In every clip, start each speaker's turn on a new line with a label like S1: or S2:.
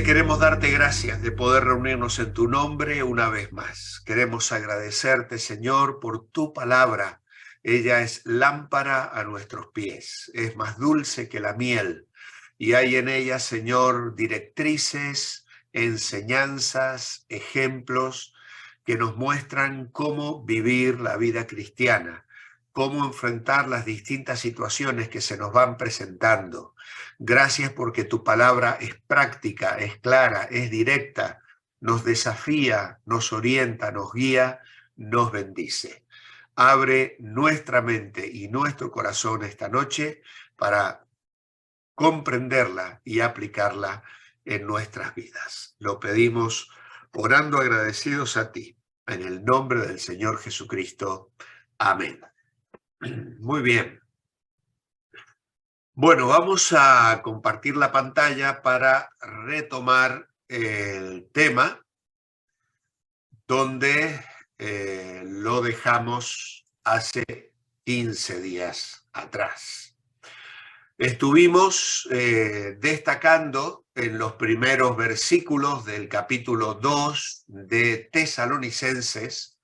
S1: Padre, queremos darte gracias de poder reunirnos en tu nombre una vez más. Queremos agradecerte, Señor, por tu palabra. Ella es lámpara a nuestros pies, es más dulce que la miel. Y hay en ella, Señor, directrices, enseñanzas, ejemplos que nos muestran cómo vivir la vida cristiana, cómo enfrentar las distintas situaciones que se nos van presentando. Gracias porque tu palabra es práctica, es clara, es directa, nos desafía, nos orienta, nos guía, nos bendice. Abre nuestra mente y nuestro corazón esta noche para comprenderla y aplicarla en nuestras vidas. Lo pedimos orando agradecidos a ti, en el nombre del Señor Jesucristo. Amén. Muy bien. Bueno, vamos a compartir la pantalla para retomar el tema donde lo dejamos hace 15 días atrás. Estuvimos destacando en los primeros versículos del capítulo 2 de Tesalonicenses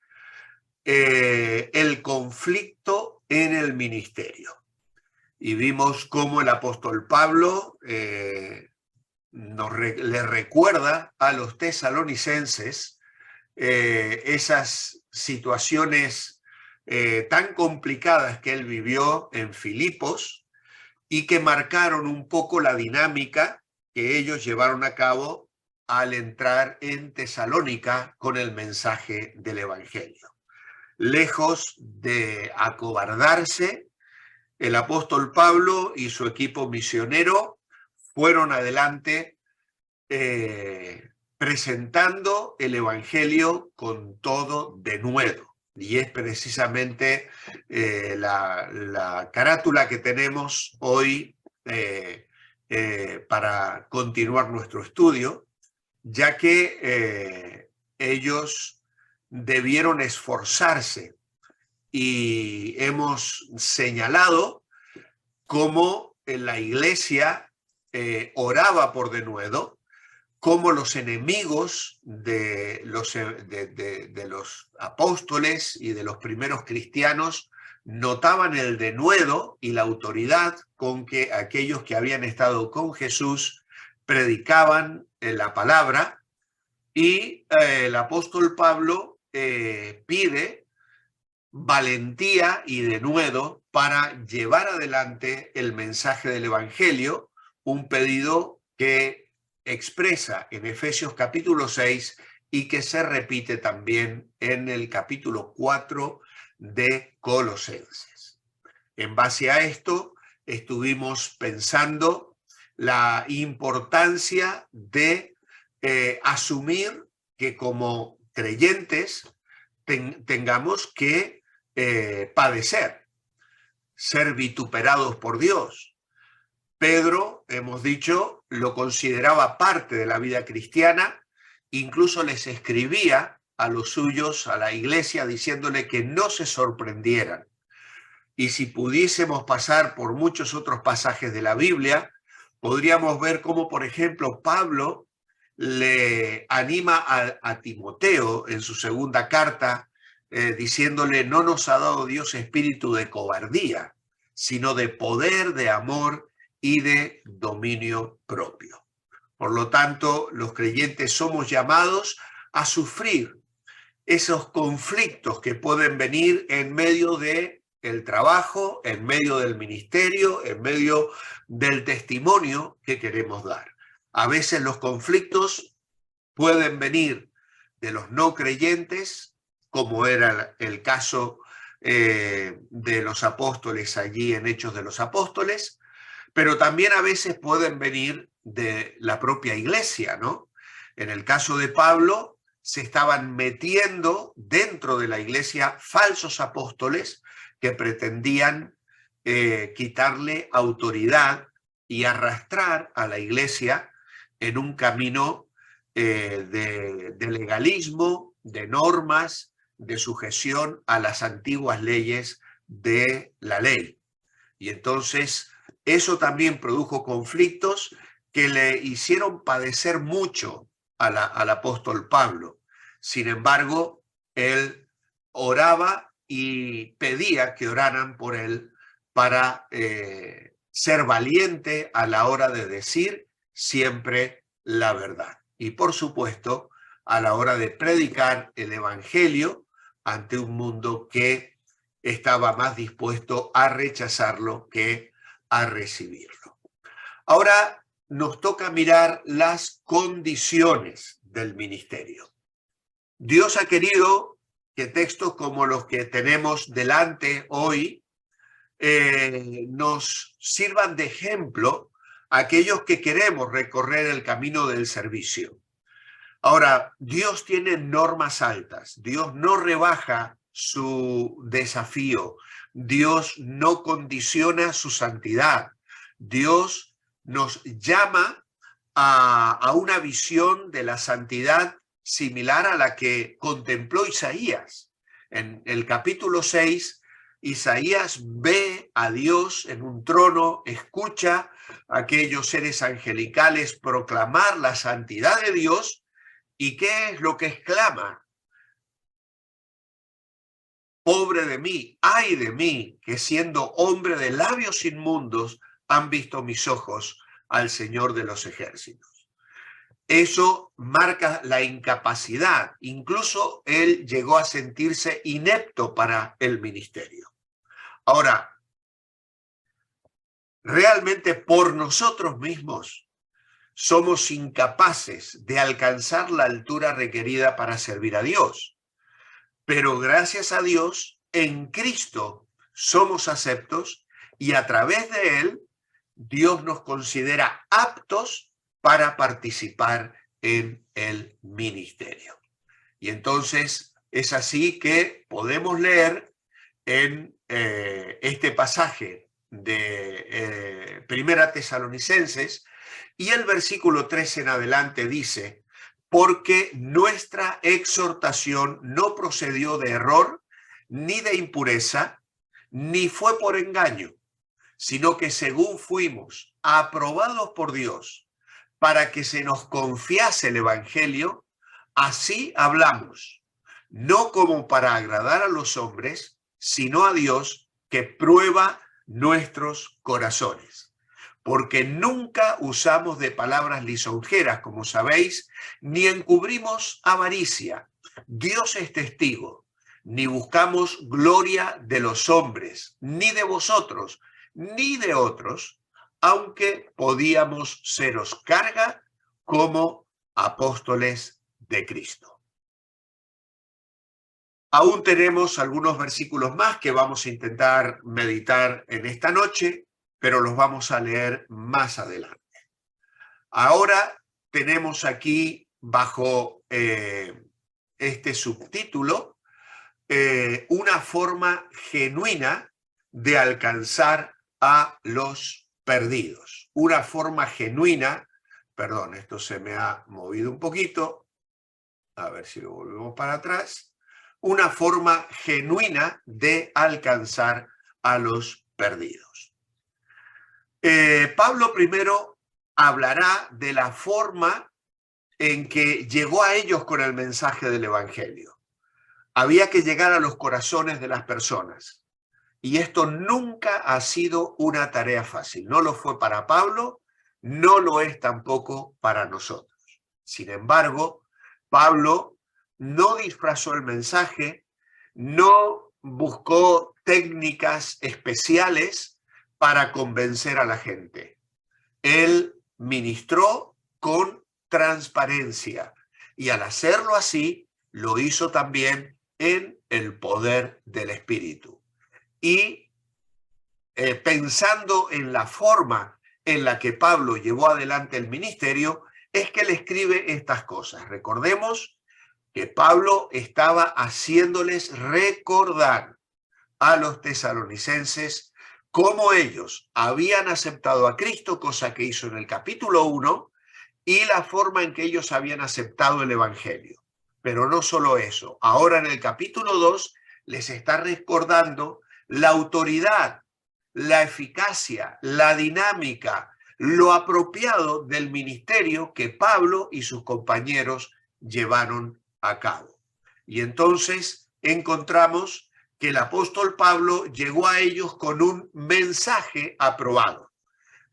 S1: el conflicto en el ministerio. Y vimos cómo el apóstol Pablo le recuerda a los tesalonicenses esas situaciones tan complicadas que él vivió en Filipos y que marcaron un poco la dinámica que ellos llevaron a cabo al entrar en Tesalónica con el mensaje del Evangelio. Lejos de acobardarse, el apóstol Pablo y su equipo misionero fueron adelante presentando el Evangelio con todo denuedo. Y es precisamente la carátula que tenemos hoy para continuar nuestro estudio, ya que ellos debieron esforzarse. Y hemos señalado cómo la iglesia oraba por denuedo, cómo los enemigos de los apóstoles y de los primeros cristianos notaban el denuedo y la autoridad con que aquellos que habían estado con Jesús predicaban la palabra, y el apóstol Pablo pide valentía y denuedo para llevar adelante el mensaje del Evangelio, un pedido que expresa en Efesios capítulo 6 y que se repite también en el capítulo 4 de Colosenses. En base a esto, estuvimos pensando la importancia de asumir que como creyentes tengamos que padecer, ser vituperados por Dios. Pedro, hemos dicho, lo consideraba parte de la vida cristiana, incluso les escribía a los suyos, a la iglesia, diciéndole que no se sorprendieran. Y si pudiésemos pasar por muchos otros pasajes de la Biblia, podríamos ver cómo, por ejemplo, Pablo le anima a Timoteo en su segunda carta, diciéndole: no nos ha dado Dios espíritu de cobardía, sino de poder, de amor y de dominio propio. Por lo tanto, los creyentes somos llamados a sufrir esos conflictos que pueden venir en medio del trabajo, en medio del ministerio, en medio del testimonio que queremos dar. A veces los conflictos pueden venir de los no creyentes, como era el caso de los apóstoles allí en Hechos de los Apóstoles, pero también a veces pueden venir de la propia iglesia, ¿no? En el caso de Pablo, se estaban metiendo dentro de la iglesia falsos apóstoles que pretendían quitarle autoridad y arrastrar a la iglesia en un camino de legalismo, de normas, de sujeción a las antiguas leyes de la ley. Y entonces eso también produjo conflictos que le hicieron padecer mucho al apóstol Pablo. Sin embargo, él oraba y pedía que oraran por él para ser valiente a la hora de decir siempre la verdad. Y por supuesto, a la hora de predicar el evangelio ante un mundo que estaba más dispuesto a rechazarlo que a recibirlo. Ahora nos toca mirar las condiciones del ministerio. Dios ha querido que textos como los que tenemos delante hoy nos sirvan de ejemplo a aquellos que queremos recorrer el camino del servicio. Ahora, Dios tiene normas altas. Dios no rebaja su desafío. Dios no condiciona su santidad. Dios nos llama a una visión de la santidad similar a la que contempló Isaías. En el capítulo 6, Isaías ve a Dios en un trono, escucha a aquellos seres angelicales proclamar la santidad de Dios. ¿Y qué es lo que exclama? Pobre de mí, ay de mí, que siendo hombre de labios inmundos han visto mis ojos al Señor de los ejércitos. Eso marca la incapacidad. Incluso él llegó a sentirse inepto para el ministerio. Ahora, realmente por nosotros mismos somos incapaces de alcanzar la altura requerida para servir a Dios. Pero gracias a Dios, en Cristo somos aceptos y a través de Él, Dios nos considera aptos para participar en el ministerio. Y entonces es así que podemos leer en este pasaje de Primera Tesalonicenses, y el versículo 13 en adelante dice: porque nuestra exhortación no procedió de error, ni de impureza, ni fue por engaño, sino que según fuimos aprobados por Dios para que se nos confiase el evangelio, así hablamos, no como para agradar a los hombres, sino a Dios que prueba nuestros corazones. Porque nunca usamos de palabras lisonjeras, como sabéis, ni encubrimos avaricia. Dios es testigo. Ni buscamos gloria de los hombres, ni de vosotros, ni de otros, aunque podíamos seros carga como apóstoles de Cristo. Aún tenemos algunos versículos más que vamos a intentar meditar en esta noche, pero los vamos a leer más adelante. Ahora tenemos aquí bajo este subtítulo una forma genuina de alcanzar a los perdidos. Una forma genuina, perdón, esto se me ha movido un poquito, a ver si lo volvemos para atrás. Una forma genuina de alcanzar a los perdidos. Pablo primero hablará de la forma en que llegó a ellos con el mensaje del evangelio. Había que llegar a los corazones de las personas. Y esto nunca ha sido una tarea fácil. No lo fue para Pablo, no lo es tampoco para nosotros. Sin embargo, Pablo no disfrazó el mensaje, no buscó técnicas especiales para convencer a la gente. Él ministró con transparencia y al hacerlo así, lo hizo también en el poder del Espíritu. Y pensando en la forma en la que Pablo llevó adelante el ministerio, es que le escribe estas cosas. Recordemos que Pablo estaba haciéndoles recordar a los tesalonicenses cómo ellos habían aceptado a Cristo, cosa que hizo en el capítulo 1, y la forma en que ellos habían aceptado el evangelio. Pero no solo eso, ahora en el capítulo 2 les está recordando la autoridad, la eficacia, la dinámica, lo apropiado del ministerio que Pablo y sus compañeros llevaron a cabo. Y entonces encontramos que el apóstol Pablo llegó a ellos con un mensaje aprobado.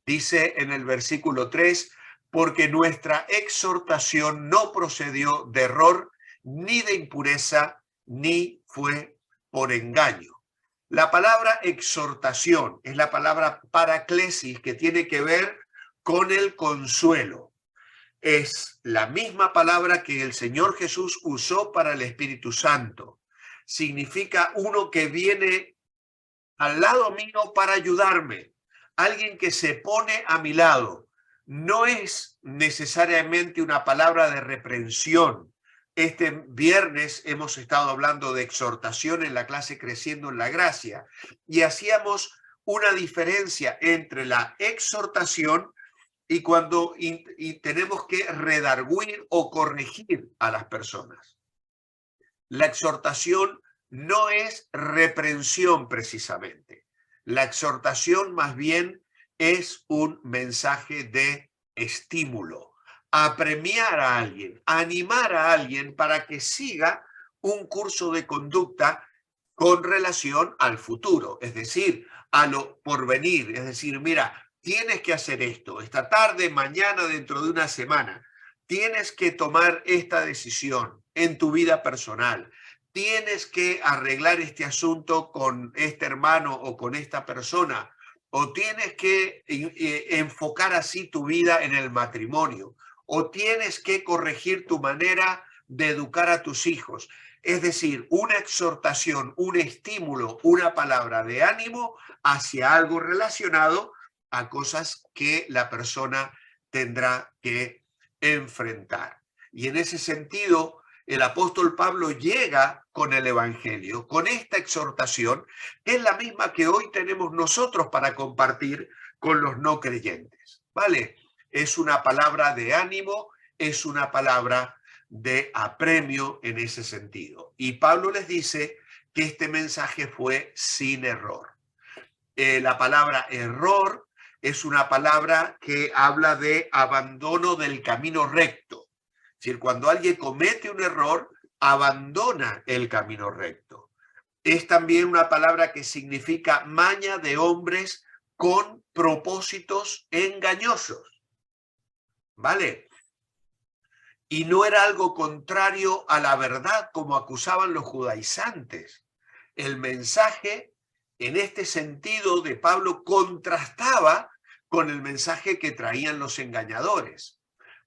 S1: Dice en el versículo 3, porque nuestra exhortación no procedió de error, ni de impureza, ni fue por engaño. La palabra exhortación es la palabra paraclesis, que tiene que ver con el consuelo. Es la misma palabra que el Señor Jesús usó para el Espíritu Santo. Significa uno que viene al lado mío para ayudarme, alguien que se pone a mi lado. No es necesariamente una palabra de reprensión. Este viernes hemos estado hablando de exhortación en la clase Creciendo en la Gracia y hacíamos una diferencia entre la exhortación y cuando tenemos que redarguir o corregir a las personas. La exhortación no es reprensión precisamente. La exhortación más bien es un mensaje de estímulo, apremiar a alguien, animar a alguien para que siga un curso de conducta con relación al futuro, es decir, a lo porvenir. Es decir, mira, tienes que hacer esto, esta tarde, mañana, dentro de una semana. Tienes que tomar esta decisión en tu vida personal. Tienes que arreglar este asunto con este hermano o con esta persona. O tienes que enfocar así tu vida en el matrimonio. O tienes que corregir tu manera de educar a tus hijos. Es decir, una exhortación, un estímulo, una palabra de ánimo hacia algo relacionado a cosas que la persona tendrá que enfrentar. Y en ese sentido, el apóstol Pablo llega con el evangelio, con esta exhortación, que es la misma que hoy tenemos nosotros para compartir con los no creyentes, ¿vale? Es una palabra de ánimo, es una palabra de apremio en ese sentido. Y Pablo les dice que este mensaje fue sin error. La palabra error es una palabra que habla de abandono del camino recto. Es decir, cuando alguien comete un error, abandona el camino recto. Es también una palabra que significa maña de hombres con propósitos engañosos. ¿Vale? Y no era algo contrario a la verdad como acusaban los judaizantes. El mensaje, en este sentido, de Pablo contrastaba con el mensaje que traían los engañadores.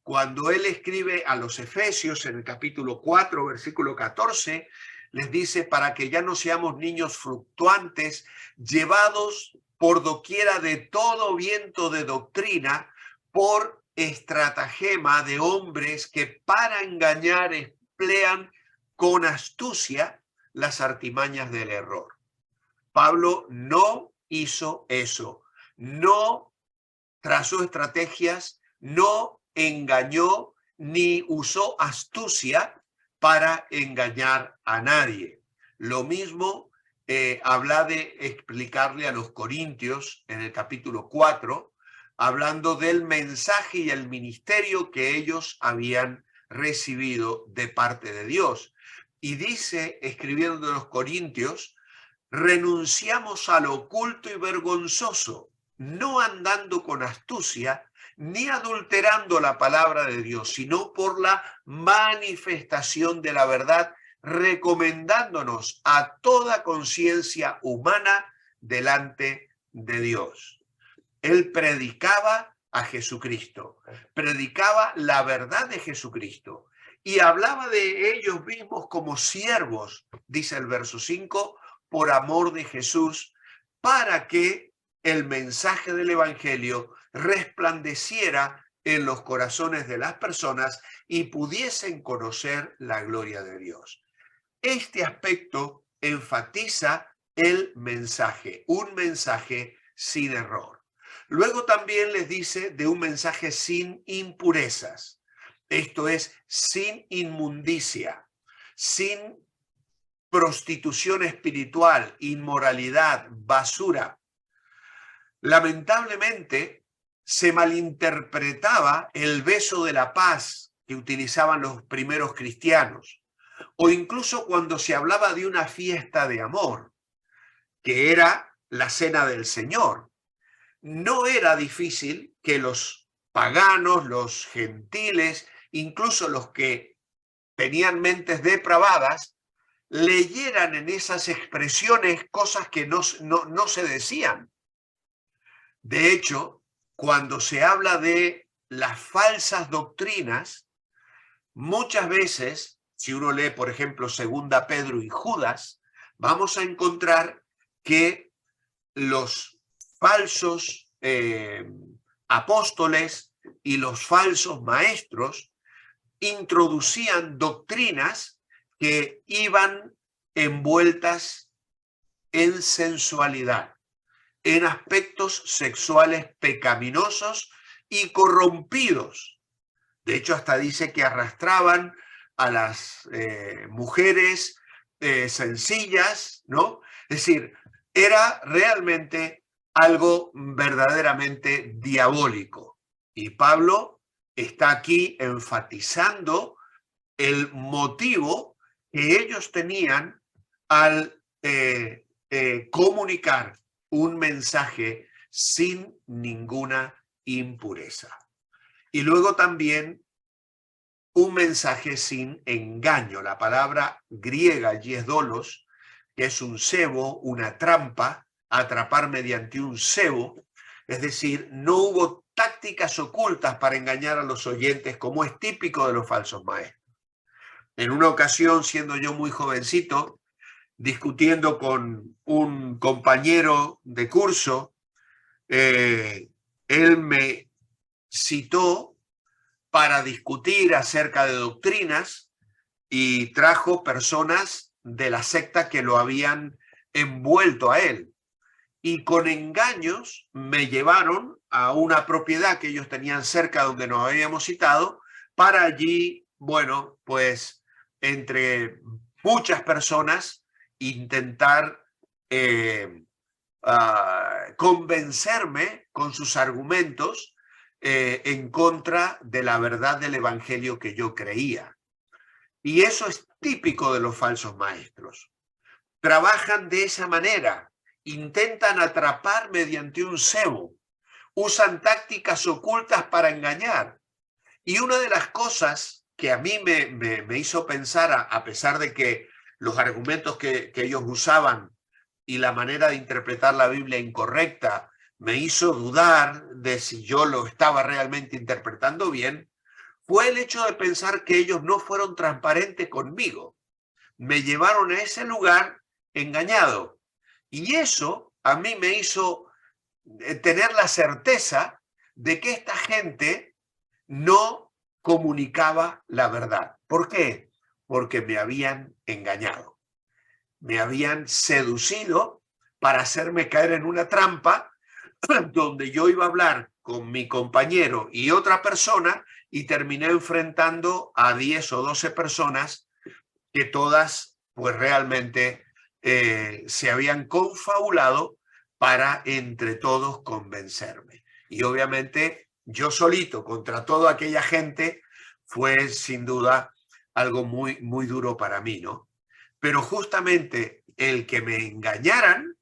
S1: Cuando él escribe a los Efesios en el capítulo 4, versículo 14, les dice, para que ya no seamos niños fluctuantes, llevados por doquiera de todo viento de doctrina, por estratagema de hombres que para engañar emplean con astucia las artimañas del error. Pablo no hizo eso, no trazó estrategias, no engañó ni usó astucia para engañar a nadie. Lo mismo habla de explicarle a los corintios en el capítulo 4, hablando del mensaje y el ministerio que ellos habían recibido de parte de Dios. Y dice, escribiendo de los corintios, renunciamos a lo oculto y vergonzoso, no andando con astucia, ni adulterando la palabra de Dios, sino por la manifestación de la verdad, recomendándonos a toda conciencia humana delante de Dios. Él predicaba a Jesucristo, predicaba la verdad de Jesucristo y hablaba de ellos mismos como siervos, dice el verso 5, por amor de Jesús, para que el mensaje del evangelio resplandeciera en los corazones de las personas y pudiesen conocer la gloria de Dios. Este aspecto enfatiza el mensaje, un mensaje sin error. Luego también les dice de un mensaje sin impurezas, esto es, sin inmundicia, sin prostitución espiritual, inmoralidad, basura. Lamentablemente, se malinterpretaba el beso de la paz que utilizaban los primeros cristianos, o incluso cuando se hablaba de una fiesta de amor, que era la cena del Señor. No era difícil que los paganos, los gentiles, incluso los que tenían mentes depravadas, leyeran en esas expresiones cosas que no se decían. De hecho, cuando se habla de las falsas doctrinas, muchas veces, si uno lee, por ejemplo, Segunda Pedro y Judas, vamos a encontrar que los falsos apóstoles y los falsos maestros introducían doctrinas que iban envueltas en sensualidad, en aspectos sexuales pecaminosos y corrompidos. De hecho, hasta dice que arrastraban a las mujeres sencillas, ¿no? Es decir, era realmente algo verdaderamente diabólico. Y Pablo está aquí enfatizando el motivo que ellos tenían al comunicar un mensaje sin ninguna impureza. Y luego también un mensaje sin engaño. La palabra griega allí es dolos, que es un cebo, una trampa, atrapar mediante un cebo. Es decir, no hubo tácticas ocultas para engañar a los oyentes, como es típico de los falsos maestros. En una ocasión, siendo yo muy jovencito, discutiendo con un compañero de curso, él me citó para discutir acerca de doctrinas y trajo personas de la secta que lo habían envuelto a él. Y con engaños me llevaron a una propiedad que ellos tenían cerca donde nos habíamos citado, para allí, bueno, pues entre muchas personas intentar convencerme con sus argumentos en contra de la verdad del evangelio que yo creía. Y eso es típico de los falsos maestros. Trabajan de esa manera, intentan atrapar mediante un cebo, usan tácticas ocultas para engañar. Y una de las cosas que a mí me hizo pensar, a pesar de que los argumentos que ellos usaban y la manera de interpretar la Biblia incorrecta me hizo dudar de si yo lo estaba realmente interpretando bien, fue el hecho de pensar que ellos no fueron transparentes conmigo. Me llevaron a ese lugar engañado. Y eso a mí me hizo tener la certeza de que esta gente no comunicaba la verdad. ¿Por qué? Porque me habían engañado. Me habían seducido para hacerme caer en una trampa donde yo iba a hablar con mi compañero y otra persona y terminé enfrentando a 10 o 12 personas que todas pues realmente se habían confabulado para entre todos convencerme. Y obviamente yo solito contra toda aquella gente fue sin duda algo muy, muy duro para mí, ¿no? Pero justamente el que me engañaran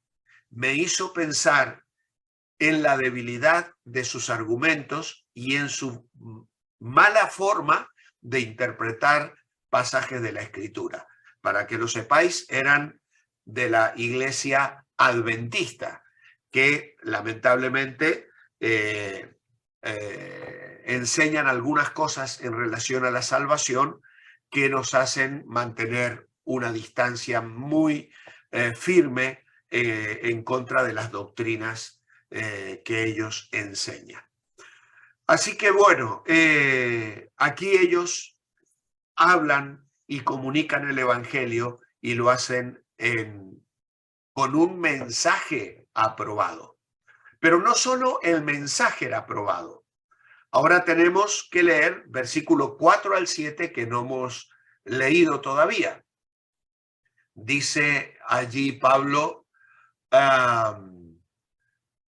S1: me hizo pensar en la debilidad de sus argumentos y en su mala forma de interpretar pasajes de la Escritura. Para que lo sepáis, eran de la iglesia adventista, que lamentablemente enseñan algunas cosas en relación a la salvación que nos hacen mantener una distancia muy firme en contra de las doctrinas que ellos enseñan. Así que bueno, aquí ellos hablan y comunican el evangelio y lo hacen con un mensaje aprobado. Pero no solo el mensaje era aprobado. Ahora tenemos que leer versículo 4 al 7 que no hemos leído todavía. Dice allí Pablo,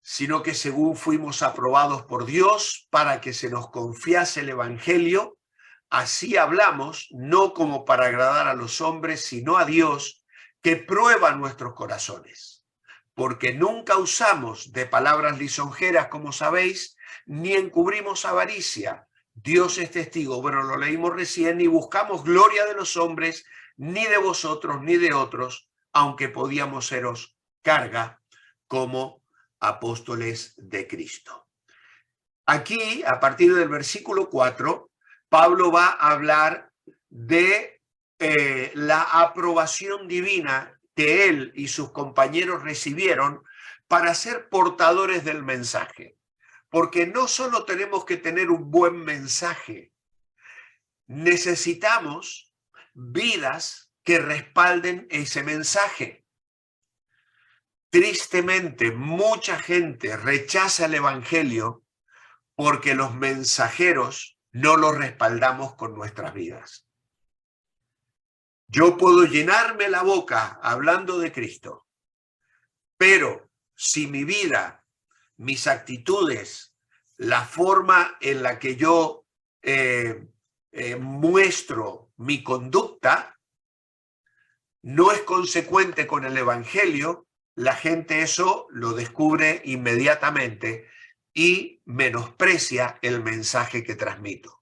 S1: sino que según fuimos aprobados por Dios para que se nos confiase el Evangelio, así hablamos, no como para agradar a los hombres, sino a Dios, que prueba nuestros corazones. Porque nunca usamos de palabras lisonjeras, como sabéis, ni encubrimos avaricia. Dios es testigo, bueno, lo leímos recién, ni buscamos gloria de los hombres, ni de vosotros, ni de otros, aunque podíamos seros carga como apóstoles de Cristo. Aquí, a partir del versículo 4, Pablo va a hablar de la aprobación divina que él y sus compañeros recibieron para ser portadores del mensaje. Porque no solo tenemos que tener un buen mensaje, necesitamos vidas que respalden ese mensaje. Tristemente, mucha gente rechaza el Evangelio porque los mensajeros no los respaldamos con nuestras vidas. Yo puedo llenarme la boca hablando de Cristo, pero si mi vida, mis actitudes, la forma en la que yo muestro mi conducta no es consecuente con el Evangelio, la gente eso lo descubre inmediatamente y menosprecia el mensaje que transmito.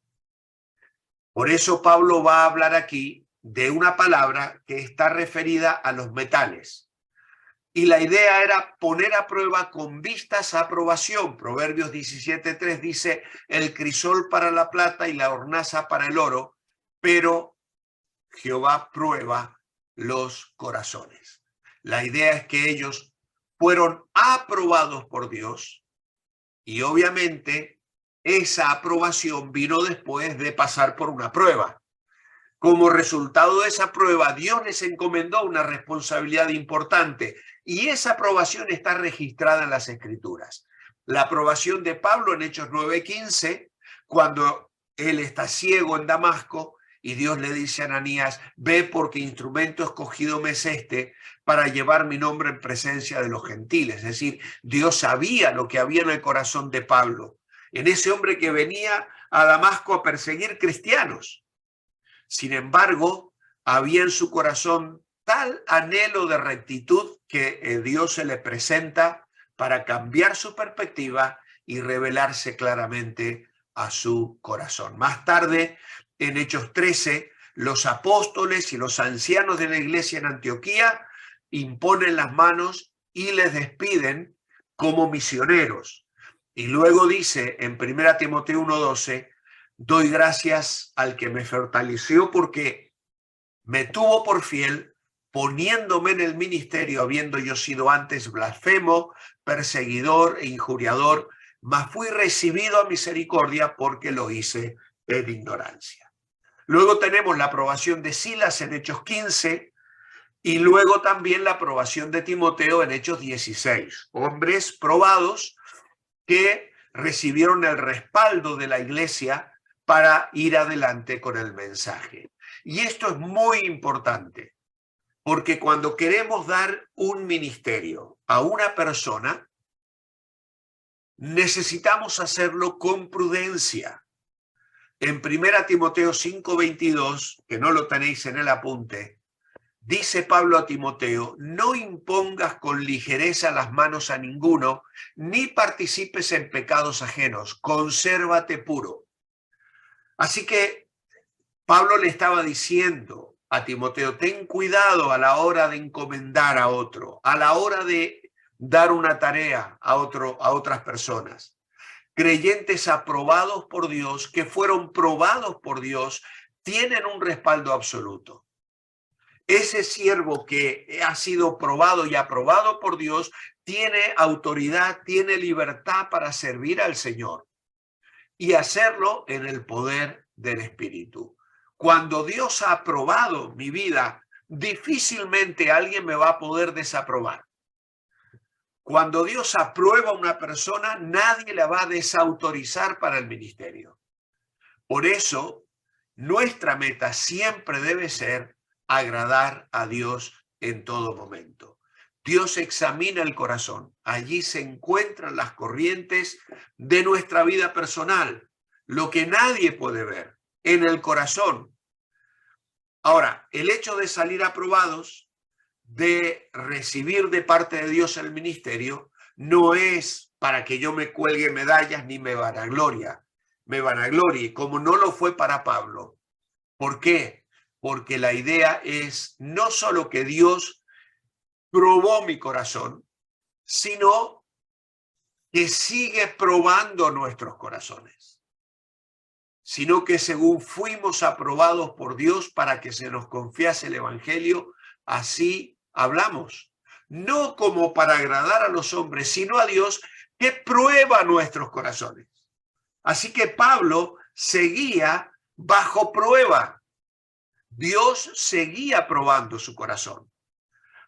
S1: Por eso Pablo va a hablar aquí de una palabra que está referida a los metales. Y la idea era poner a prueba con vistas a aprobación. Proverbios 17:3 dice, el crisol para la plata y la hornaza para el oro, pero Jehová prueba los corazones. La idea es que ellos fueron aprobados por Dios y obviamente esa aprobación vino después de pasar por una prueba. Como resultado de esa prueba, Dios les encomendó una responsabilidad importante y esa aprobación está registrada en las Escrituras. La aprobación de Pablo en Hechos 9:15, cuando él está ciego en Damasco y Dios le dice a Ananías, ve porque instrumento escogido me es este para llevar mi nombre en presencia de los gentiles. Es decir, Dios sabía lo que había en el corazón de Pablo, en ese hombre que venía a Damasco a perseguir cristianos. Sin embargo, había en su corazón tal anhelo de rectitud que Dios se le presenta para cambiar su perspectiva y revelarse claramente a su corazón. Más tarde, en Hechos 13, los apóstoles y los ancianos de la iglesia en Antioquía imponen las manos y les despiden como misioneros. Y luego dice en 1 Timoteo 1:12, doy gracias al que me fortaleció porque me tuvo por fiel, poniéndome en el ministerio, habiendo yo sido antes blasfemo, perseguidor e injuriador, mas fui recibido a misericordia porque lo hice en ignorancia. Luego tenemos la aprobación de Silas en Hechos 15 y luego también la aprobación de Timoteo en Hechos 16. Hombres probados que recibieron el respaldo de la iglesia para ir adelante con el mensaje. Y esto es muy importante, porque cuando queremos dar un ministerio a una persona, necesitamos hacerlo con prudencia. En 1 Timoteo 5:22, que no lo tenéis en el apunte, dice Pablo a Timoteo, no impongas con ligereza las manos a ninguno, ni participes en pecados ajenos, consérvate puro. Así que Pablo le estaba diciendo a Timoteo, ten cuidado a la hora de encomendar a otro, a la hora de dar una tarea a otras personas. Creyentes aprobados por Dios, que fueron probados por Dios, tienen un respaldo absoluto. Ese siervo que ha sido probado y aprobado por Dios tiene autoridad, tiene libertad para servir al Señor y hacerlo en el poder del Espíritu. Cuando Dios ha aprobado mi vida, difícilmente alguien me va a poder desaprobar. Cuando Dios aprueba a una persona, nadie la va a desautorizar para el ministerio. Por eso, nuestra meta siempre debe ser agradar a Dios en todo momento. Dios examina el corazón. Allí se encuentran las corrientes de nuestra vida personal, lo que nadie puede ver, en el corazón. Ahora, el hecho de salir aprobados, de recibir de parte de Dios el ministerio, no es para que yo me cuelgue medallas ni me vanaglorie, como no lo fue para Pablo. ¿Por qué? Porque la idea es no solo que Dios probó mi corazón, sino que sigue probando nuestros corazones, sino que según fuimos aprobados por Dios para que se nos confiase el evangelio, así hablamos, no como para agradar a los hombres, sino a Dios que prueba nuestros corazones. Así que Pablo seguía bajo prueba. Dios seguía probando su corazón.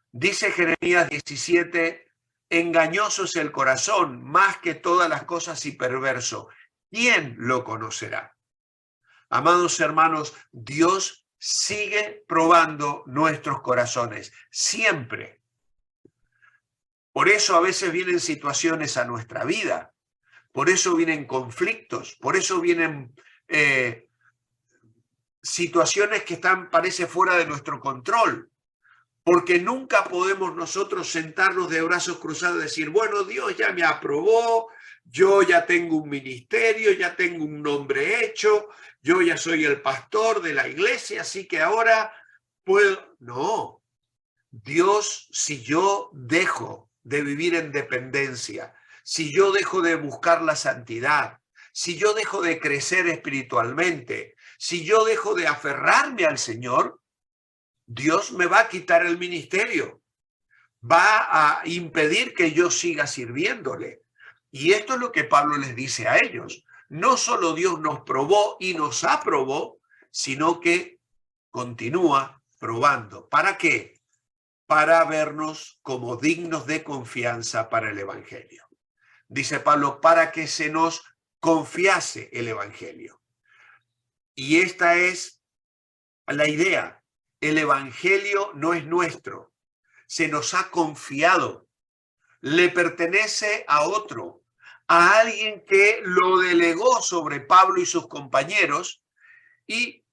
S1: Dice Jeremías 17, engañoso es el corazón más que todas las cosas y perverso. ¿Quién lo conocerá? Amados hermanos, Dios sigue probando nuestros corazones, siempre. Por eso a veces vienen situaciones a nuestra vida, por eso vienen conflictos, por eso vienen situaciones que parece fuera de nuestro control. Porque nunca podemos nosotros sentarnos de brazos cruzados y decir, bueno, Dios ya me aprobó, yo ya tengo un ministerio, ya tengo un nombre hecho, yo ya soy el pastor de la iglesia, así que ahora puedo... No, Dios, si yo dejo de vivir en dependencia, si yo dejo de buscar la santidad, si yo dejo de crecer espiritualmente, si yo dejo de aferrarme al Señor, Dios me va a quitar el ministerio, va a impedir que yo siga sirviéndole. Y esto es lo que Pablo les dice a ellos. No solo Dios nos probó y nos aprobó, sino que continúa probando. ¿Para qué? Para vernos como dignos de confianza para el evangelio. Dice Pablo, para que se nos confiase el evangelio. Y esta es la idea. El evangelio no es nuestro, se nos ha confiado, le pertenece a otro, a alguien que lo delegó sobre Pablo y sus compañeros y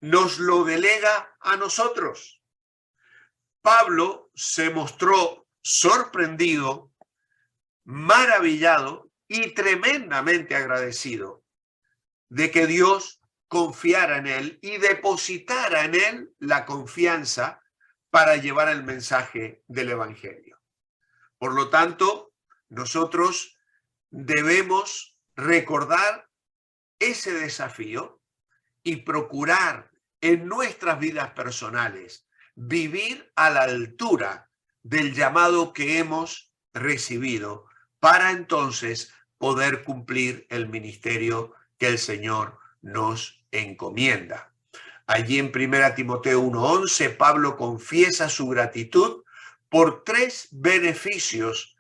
S1: nos lo delega a nosotros. Pablo se mostró sorprendido, maravillado y tremendamente agradecido de que Dios confiara en él y depositara en él la confianza para llevar el mensaje del evangelio. Por lo tanto, nosotros debemos recordar ese desafío y procurar en nuestras vidas personales vivir a la altura del llamado que hemos recibido para entonces poder cumplir el ministerio que el Señor nos encomienda. Allí en 1 Timoteo 1:11, Pablo confiesa su gratitud por 3 beneficios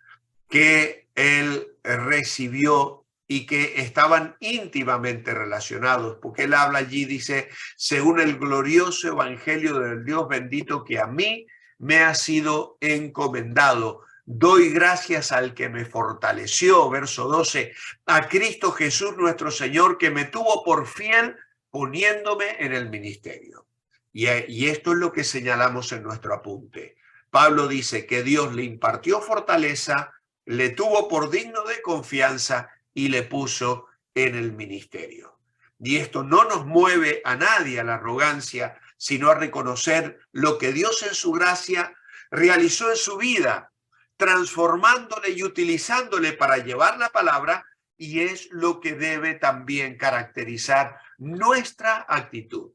S1: que él recibió y que estaban íntimamente relacionados, porque él habla allí, dice, según el glorioso evangelio del Dios bendito que a mí me ha sido encomendado. Doy gracias al que me fortaleció, verso 12, a Cristo Jesús nuestro Señor, que me tuvo por fiel poniéndome en el ministerio. Y esto es lo que señalamos en nuestro apunte. Pablo dice que Dios le impartió fortaleza, le tuvo por digno de confianza y le puso en el ministerio. Y esto no nos mueve a nadie a la arrogancia, sino a reconocer lo que Dios en su gracia realizó en su vida, transformándole y utilizándole para llevar la palabra, y es lo que debe también caracterizar nuestra actitud.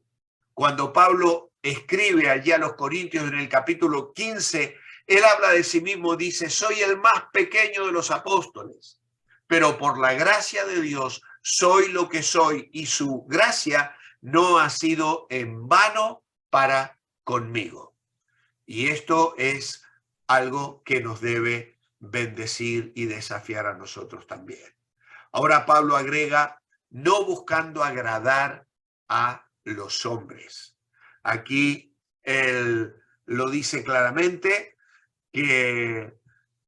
S1: Cuando Pablo escribe allí a los Corintios en el capítulo 15, él habla de sí mismo, dice, soy el más pequeño de los apóstoles, pero por la gracia de Dios soy lo que soy, y su gracia no ha sido en vano para conmigo. Y esto es algo que nos debe bendecir y desafiar a nosotros también. Ahora Pablo agrega, no buscando agradar a los hombres. Aquí él lo dice claramente, que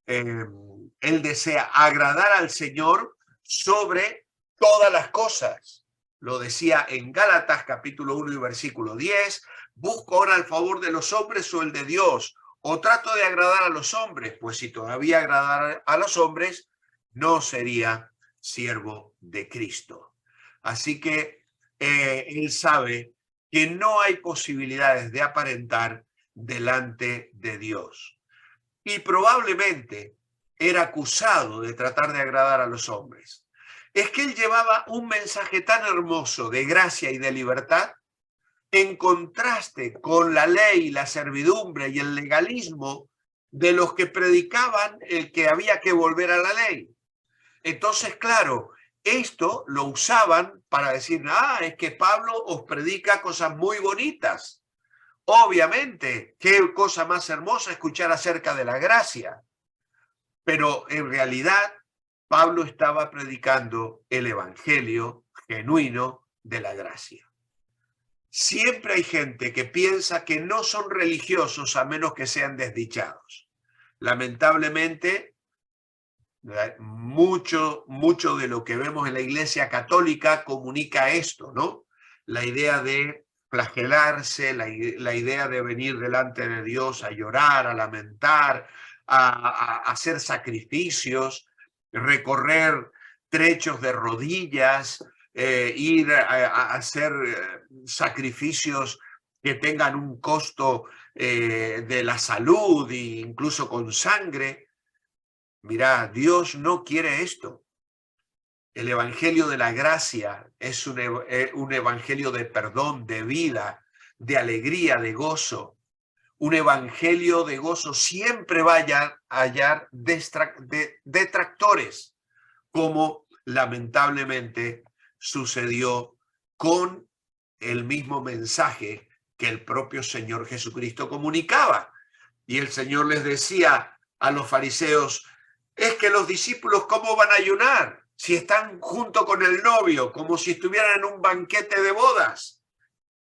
S1: él desea agradar al Señor sobre todas las cosas. Lo decía en Gálatas capítulo 1 y versículo 10, busco ahora el favor de los hombres o el de Dios, o trato de agradar a los hombres, pues si todavía agradara a los hombres, no sería siervo de Cristo. Así que él sabe que no hay posibilidades de aparentar delante de Dios. Y probablemente era acusado de tratar de agradar a los hombres. Es que él llevaba un mensaje tan hermoso de gracia y de libertad en contraste con la ley, la servidumbre y el legalismo de los que predicaban el que había que volver a la ley. Entonces, claro, esto lo usaban para decir, es que Pablo os predica cosas muy bonitas. Obviamente, qué cosa más hermosa escuchar acerca de la gracia. Pero en realidad, Pablo estaba predicando el evangelio genuino de la gracia. Siempre hay gente que piensa que no son religiosos a menos que sean desdichados. Lamentablemente, mucho de lo que vemos en la Iglesia Católica comunica esto, ¿no? La idea de flagelarse, la idea de venir delante de Dios a llorar, a lamentar, a hacer sacrificios, recorrer trechos de rodillas, ir a hacer sacrificios que tengan un costo de la salud e incluso con sangre. Mirá, Dios no quiere esto. El evangelio de la gracia es un evangelio de perdón, de vida, de alegría, de gozo. Un evangelio de gozo siempre va a hallar detractores, como lamentablemente sucedió con el mismo mensaje que el propio Señor Jesucristo comunicaba. Y el Señor les decía a los fariseos, es que los discípulos, ¿cómo van a ayunar? Si están junto con el novio, como si estuvieran en un banquete de bodas.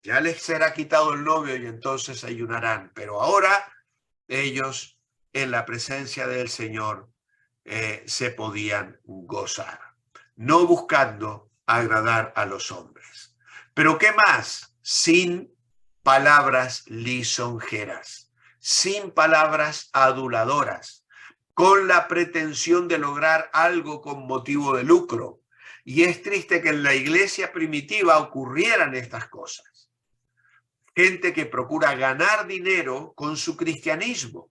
S1: Ya les será quitado el novio y entonces ayunarán. Pero ahora ellos, en la presencia del Señor, se podían gozar, no buscando agradar a los hombres. Pero ¿qué más? Sin palabras lisonjeras, sin palabras aduladoras, con la pretensión de lograr algo con motivo de lucro. Y es triste que en la iglesia primitiva ocurrieran estas cosas. Gente que procura ganar dinero con su cristianismo.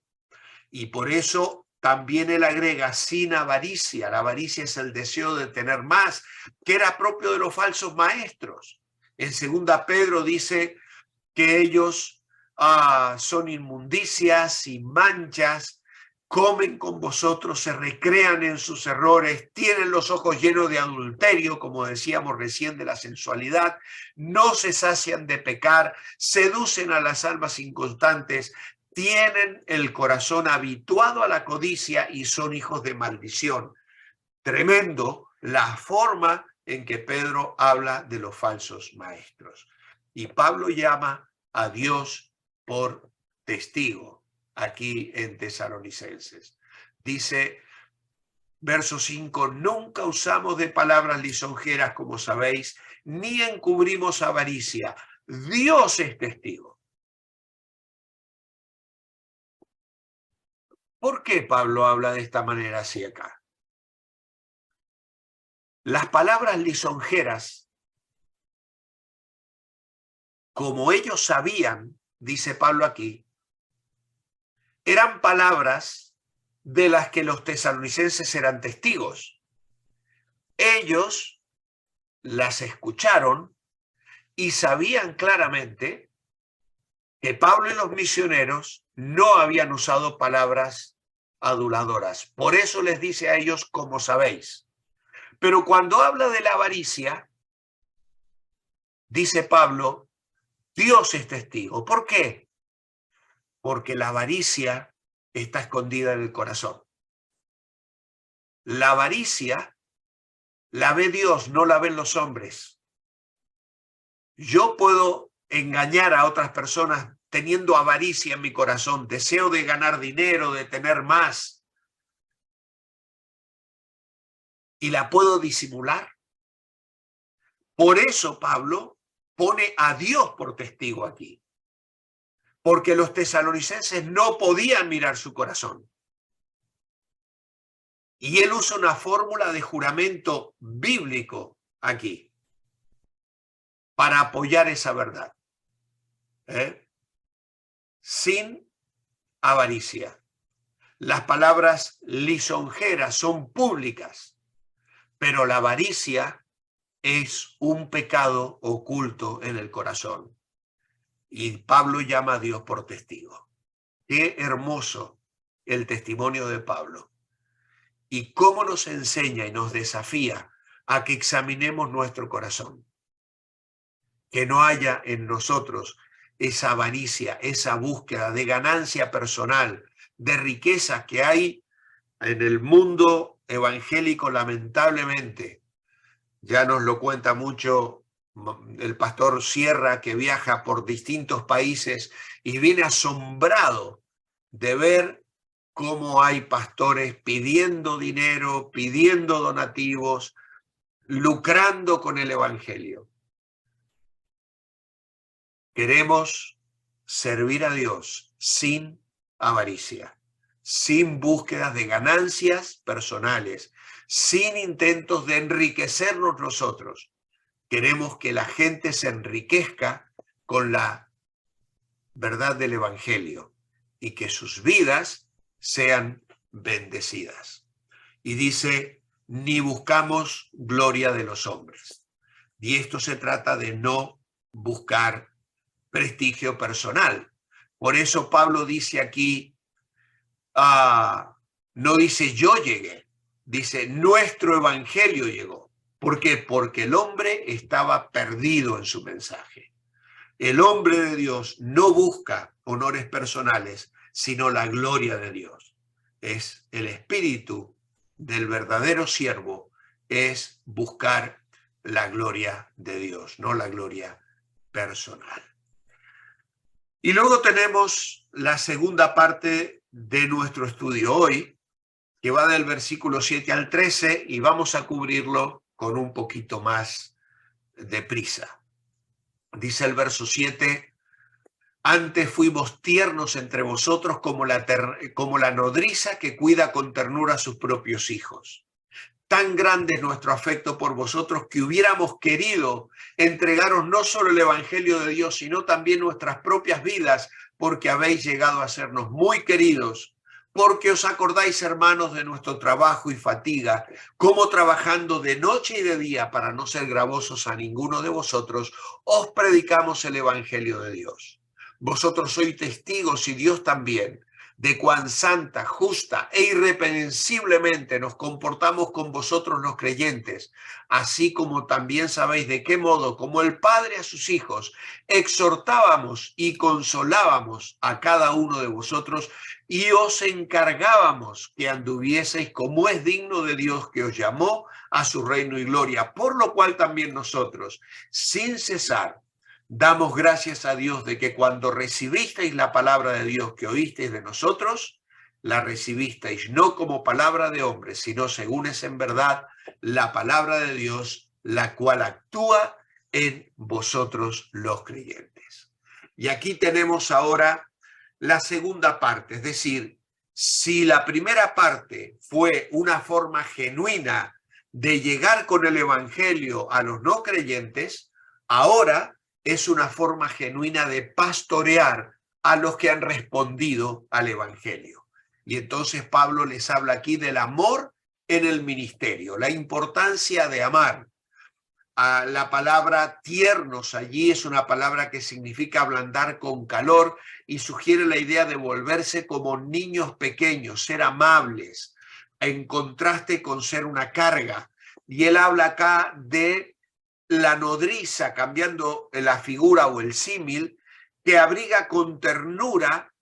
S1: Y por eso también él agrega sin avaricia. La avaricia es el deseo de tener más, que era propio de los falsos maestros. En 2 Pedro dice que ellos son inmundicias y manchas, comen con vosotros, se recrean en sus errores, tienen los ojos llenos de adulterio, como decíamos recién, de la sensualidad, no se sacian de pecar, seducen a las almas inconstantes, tienen el corazón habituado a la codicia y son hijos de maldición. Tremendo la forma en que Pedro habla de los falsos maestros. Y Pablo llama a Dios por testigo aquí en Tesalonicenses. Dice, verso 5, nunca usamos de palabras lisonjeras, como sabéis, ni encubrimos avaricia. Dios es testigo. ¿Por qué Pablo habla de esta manera así acá? Las palabras lisonjeras, como ellos sabían, dice Pablo aquí, eran palabras de las que los tesalonicenses eran testigos. Ellos las escucharon y sabían claramente que Pablo y los misioneros no habían usado palabras aduladoras. Por eso les dice a ellos, como sabéis. Pero cuando habla de la avaricia, dice Pablo, Dios es testigo. ¿Por qué? Porque la avaricia está escondida en el corazón. La avaricia la ve Dios, no la ven los hombres. Yo puedo engañar a otras personas teniendo avaricia en mi corazón, deseo de ganar dinero, de tener más, y la puedo disimular. Por eso Pablo pone a Dios por testigo aquí, porque los tesalonicenses no podían mirar su corazón. Y él usa una fórmula de juramento bíblico aquí para apoyar esa verdad. Sin avaricia. Las palabras lisonjeras son públicas, pero la avaricia es un pecado oculto en el corazón. Y Pablo llama a Dios por testigo. Qué hermoso el testimonio de Pablo. Y cómo nos enseña y nos desafía a que examinemos nuestro corazón. Que no haya en nosotros esa avaricia, esa búsqueda de ganancia personal, de riqueza que hay en el mundo evangélico, lamentablemente. Ya nos lo cuenta mucho el pastor Sierra, que viaja por distintos países y viene asombrado de ver cómo hay pastores pidiendo dinero, pidiendo donativos, lucrando con el evangelio. Queremos servir a Dios sin avaricia, sin búsquedas de ganancias personales, sin intentos de enriquecernos nosotros. Queremos que la gente se enriquezca con la verdad del evangelio y que sus vidas sean bendecidas. Y dice, ni buscamos gloria de los hombres. Y esto se trata de no buscar prestigio personal. Por eso Pablo dice aquí, no dice yo llegué, dice nuestro evangelio llegó. ¿Por qué? Porque el hombre estaba perdido en su mensaje. El hombre de Dios no busca honores personales, sino la gloria de Dios. Es el espíritu del verdadero siervo, es buscar la gloria de Dios, no la gloria personal. Y luego tenemos la segunda parte de nuestro estudio hoy, que va del versículo 7 al 13, y vamos a cubrirlo con un poquito más de prisa. Dice el verso 7, antes fuimos tiernos entre vosotros como la nodriza que cuida con ternura a sus propios hijos. Tan grande es nuestro afecto por vosotros que hubiéramos querido entregaros no solo el evangelio de Dios, sino también nuestras propias vidas, porque habéis llegado a sernos muy queridos, porque os acordáis, hermanos, de nuestro trabajo y fatiga, como trabajando de noche y de día para no ser gravosos a ninguno de vosotros, os predicamos el evangelio de Dios. Vosotros sois testigos, y Dios también, de cuán santa, justa e irreprensiblemente nos comportamos con vosotros los creyentes, así como también sabéis de qué modo, como el Padre a sus hijos, exhortábamos y consolábamos a cada uno de vosotros y os encargábamos que anduvieseis como es digno de Dios que os llamó a su reino y gloria, por lo cual también nosotros, sin cesar, damos gracias a Dios de que cuando recibisteis la palabra de Dios que oísteis de nosotros, la recibisteis no como palabra de hombre, sino según es en verdad la palabra de Dios, la cual actúa en vosotros los creyentes. Y aquí tenemos ahora la segunda parte, es decir, si la primera parte fue una forma genuina de llegar con el evangelio a los no creyentes, ahora es una forma genuina de pastorear a los que han respondido al evangelio. Y entonces Pablo les habla aquí del amor en el ministerio, la importancia de amar. La palabra tiernos allí es una palabra que significa ablandar con calor y sugiere la idea de volverse como niños pequeños, ser amables, en contraste con ser una carga. Y él habla acá de la nodriza, cambiando la figura o el símil, que abriga con ternura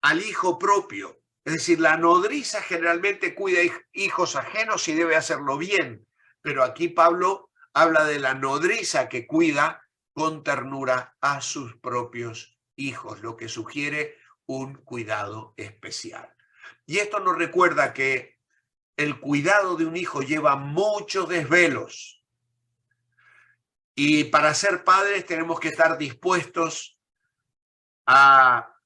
S1: al hijo propio. Es decir, la nodriza generalmente cuida hijos ajenos y debe hacerlo bien, pero aquí Pablo habla de la nodriza que cuida con ternura a sus propios hijos, lo que sugiere un cuidado especial. Y esto nos recuerda que el cuidado de un hijo lleva muchos desvelos. Y para ser padres tenemos que estar dispuestos a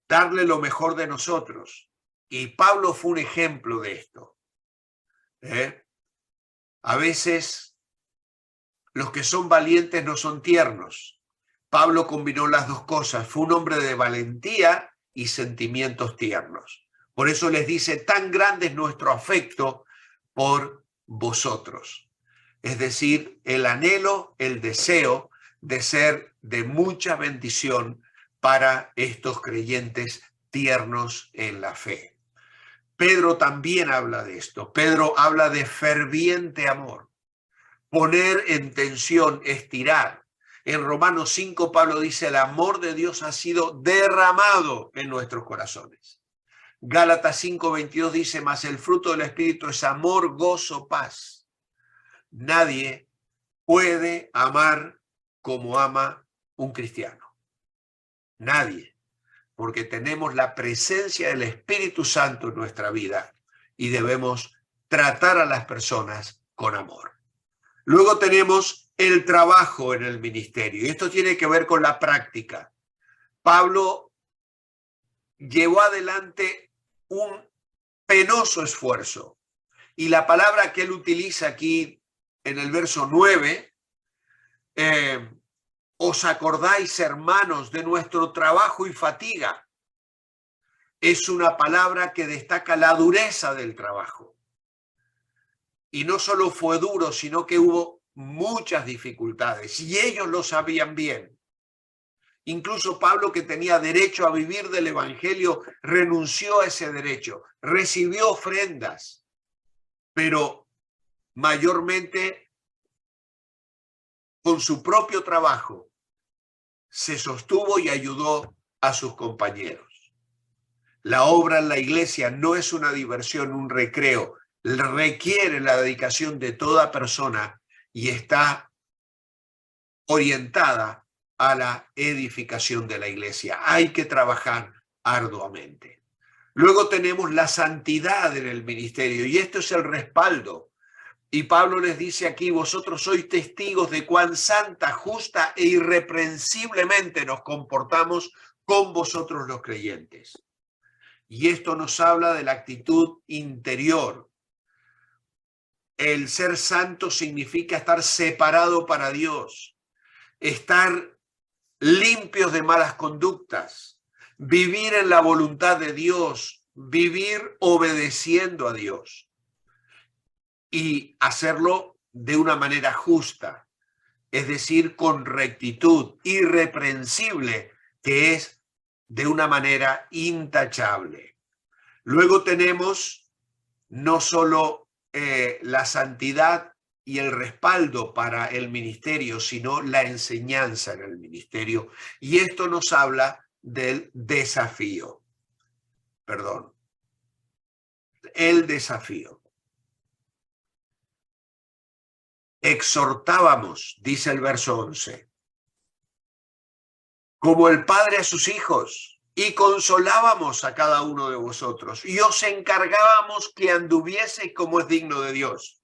S1: darle lo mejor de nosotros. Y Pablo fue un ejemplo de esto. A veces los que son valientes no son tiernos. Pablo combinó las dos cosas. Fue un hombre de valentía y sentimientos tiernos. Por eso les dice, tan grande es nuestro afecto por vosotros. Es decir, el anhelo, el deseo de ser de mucha bendición para estos creyentes tiernos en la fe. Pedro también habla de esto. Pedro habla de ferviente amor. Poner en tensión, estirar. En Romanos 5, Pablo dice, el amor de Dios ha sido derramado en nuestros corazones. Gálatas 5:22 dice, mas el fruto del Espíritu es amor, gozo, paz. Nadie puede amar como ama un cristiano. Nadie. Porque tenemos la presencia del Espíritu Santo en nuestra vida y debemos tratar a las personas con amor. Luego tenemos el trabajo en el ministerio y esto tiene que ver con la práctica. Pablo llevó adelante un penoso esfuerzo y la palabra que él utiliza aquí en el verso 9, os acordáis, hermanos, de nuestro trabajo y fatiga. Es una palabra que destaca la dureza del trabajo. Y no solo fue duro, sino que hubo muchas dificultades y ellos lo sabían bien. Incluso Pablo, que tenía derecho a vivir del evangelio, renunció a ese derecho, recibió ofrendas, pero mayormente con su propio trabajo se sostuvo y ayudó a sus compañeros. La obra en la iglesia no es una diversión, un recreo, requiere la dedicación de toda persona y está orientada a la edificación de la iglesia. Hay que trabajar arduamente. Luego tenemos la santidad en el ministerio y esto es el respaldo. Y Pablo les dice aquí, vosotros sois testigos de cuán santa, justa e irreprensiblemente nos comportamos con vosotros los creyentes. Y esto nos habla de la actitud interior. El ser santo significa estar separado para Dios, estar limpios de malas conductas, vivir en la voluntad de Dios, vivir obedeciendo a Dios y hacerlo de una manera justa, es decir, con rectitud, irreprensible, que es de una manera intachable. Luego tenemos no solo la santidad y el respaldo para el ministerio, sino la enseñanza en el ministerio. Y esto nos habla del desafío. Perdón. El desafío. Exhortábamos, dice el verso 11, como el padre a sus hijos, y consolábamos a cada uno de vosotros, y os encargábamos que anduvieseis como es digno de Dios.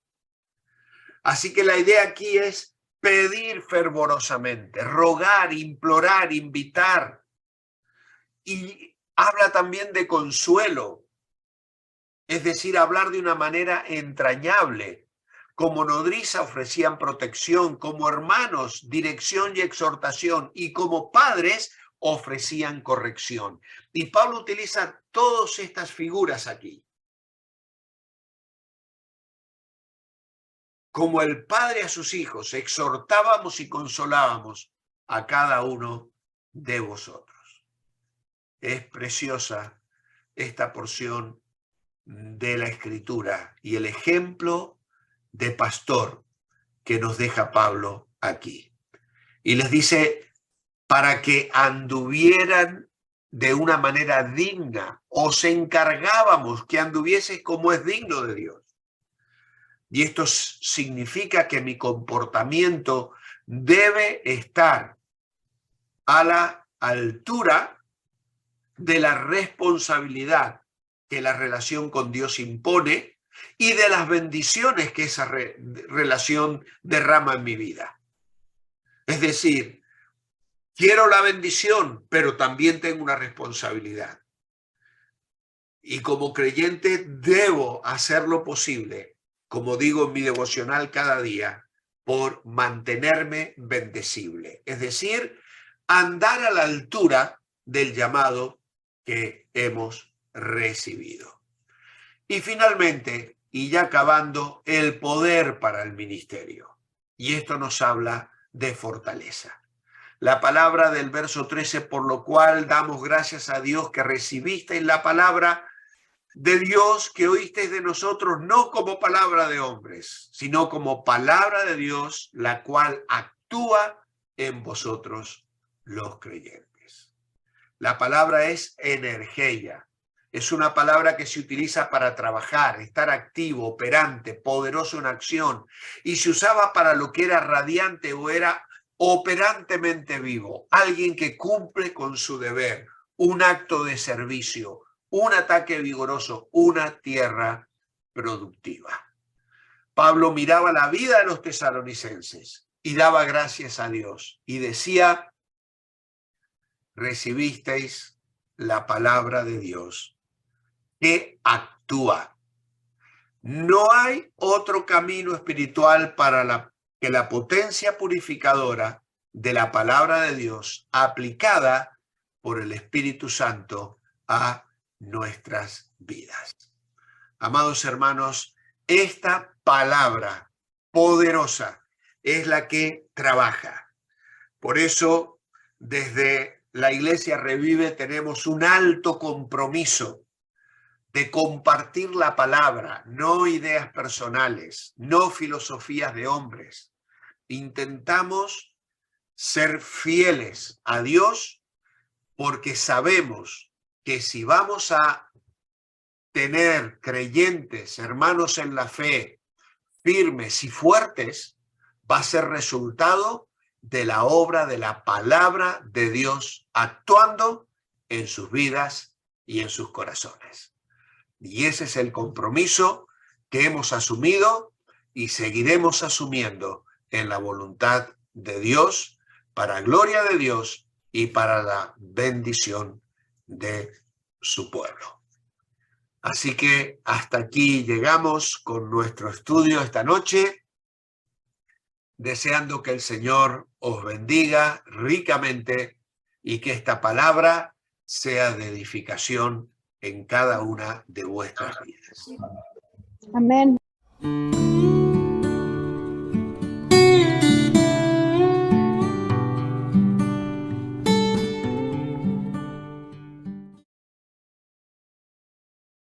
S1: Así que la idea aquí es pedir fervorosamente, rogar, implorar, invitar. Y habla también de consuelo, es decir, hablar de una manera entrañable. Como nodriza ofrecían protección, como hermanos dirección y exhortación, y como padres ofrecían corrección. Y Pablo utiliza todas estas figuras aquí. Como el padre a sus hijos, exhortábamos y consolábamos a cada uno de vosotros. Es preciosa esta porción de la Escritura y el ejemplo de pastor que nos deja Pablo aquí. Y les dice, para que anduvieran de una manera digna, os encargábamos que anduvieses como es digno de Dios. Y esto significa que mi comportamiento debe estar a la altura de la responsabilidad que la relación con Dios impone y de las bendiciones que esa relación derrama en mi vida. Es decir, quiero la bendición, pero también tengo una responsabilidad. Y como creyente debo hacer lo posible, como digo en mi devocional cada día, por mantenerme bendecible. Es decir, andar a la altura del llamado que hemos recibido. Y finalmente, y ya acabando, el poder para el ministerio. Y esto nos habla de fortaleza. La palabra del verso 13, por lo cual damos gracias a Dios que recibisteis la palabra de Dios que oísteis de nosotros, no como palabra de hombres, sino como palabra de Dios, la cual actúa en vosotros los creyentes. La palabra es energía. Es una palabra que se utiliza para trabajar, estar activo, operante, poderoso en acción. Y se usaba para lo que era radiante o era operantemente vivo. Alguien que cumple con su deber, un acto de servicio, un ataque vigoroso, una tierra productiva. Pablo miraba la vida de los tesalonicenses y daba gracias a Dios y decía, recibisteis la palabra de Dios que actúa. No hay otro camino espiritual para que la potencia purificadora de la palabra de Dios aplicada por el Espíritu Santo a nuestras vidas. Amados hermanos, esta palabra poderosa es la que trabaja. Por eso, desde la Iglesia Revive tenemos un alto compromiso de compartir la palabra, no ideas personales, no filosofías de hombres. Intentamos ser fieles a Dios porque sabemos que si vamos a tener creyentes, hermanos en la fe, firmes y fuertes, va a ser resultado de la obra de la palabra de Dios actuando en sus vidas y en sus corazones. Y ese es el compromiso que hemos asumido y seguiremos asumiendo en la voluntad de Dios, para gloria de Dios y para la bendición de su pueblo. Así que hasta aquí llegamos con nuestro estudio esta noche, deseando que el Señor os bendiga ricamente y que esta palabra sea de edificación en cada una de vuestras vidas.
S2: Amén.